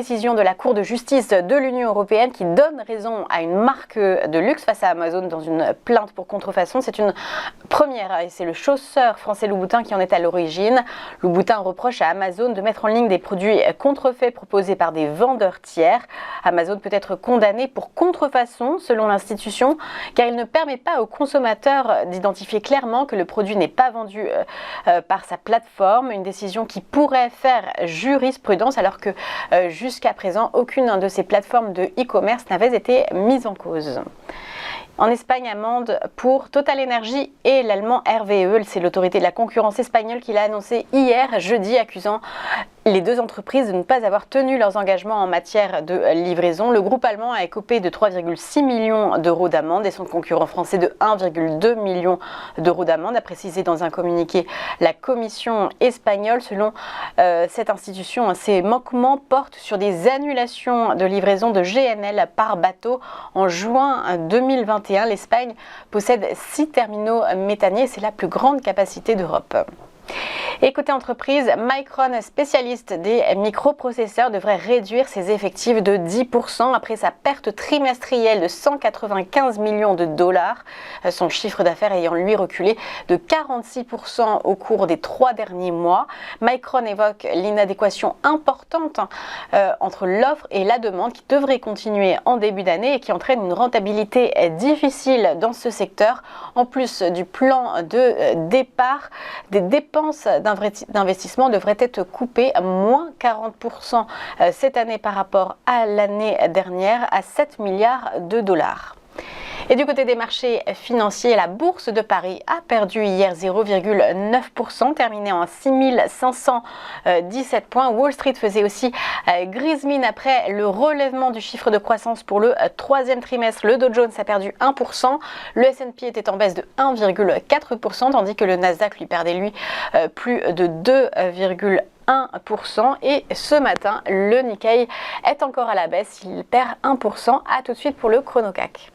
décision de la Cour de justice de l'Union européenne qui donne raison à une marque de luxe face à Amazon dans une plainte pour contrefaçon. C'est une première et c'est le chausseur français Louboutin qui en est à l'origine. Louboutin reproche à Amazon de mettre en ligne des produits contrefaits proposés par des vendeurs tiers. Amazon peut être condamné pour contrefaçon selon l'institution car il ne permet pas aux consommateurs d'identifier clairement que le produit n'est pas vendu par sa plateforme. Une décision qui pourrait faire jurisprudence alors que jusqu'à présent aucune de ces plateformes de e-commerce n'avait été mise en cause. En Espagne, amende pour Total Energy et l'allemand RWE. C'est l'autorité de la concurrence espagnole qui l'a annoncé hier, jeudi, accusant les deux entreprises de ne pas avoir tenu leurs engagements en matière de livraison. Le groupe allemand a écopé de 3,6 millions d'euros d'amende et son concurrent français de 1,2 million d'euros d'amende, a précisé dans un communiqué la Commission espagnole. Selon cette institution, ces manquements portent sur des annulations de livraison de GNL par bateau. En juin 2021, l'Espagne possède 6 terminaux méthaniers, c'est la plus grande capacité d'Europe. Et côté entreprise, Micron, spécialiste des microprocesseurs, devrait réduire ses effectifs de 10% après sa perte trimestrielle de 195 millions de dollars. Son chiffre d'affaires ayant lui reculé de 46% au cours des 3 derniers mois. Micron évoque l'inadéquation importante entre l'offre et la demande qui devrait continuer en début d'année et qui entraîne une rentabilité difficile dans ce secteur. En plus du plan de départ, des dépenses d'investissement devraient être coupées moins 40% cette année par rapport à l'année dernière à 7 milliards de dollars. Et du côté des marchés financiers, la bourse de Paris a perdu hier 0,9%, terminé en 6517 points. Wall Street faisait aussi grise mine après le relèvement du chiffre de croissance pour le troisième trimestre. Le Dow Jones a perdu 1%, le S&P était en baisse de 1,4%, tandis que le Nasdaq lui perdait plus de 2,1%. Et ce matin, le Nikkei est encore à la baisse, il perd 1%. A tout de suite pour le ChronoCAC.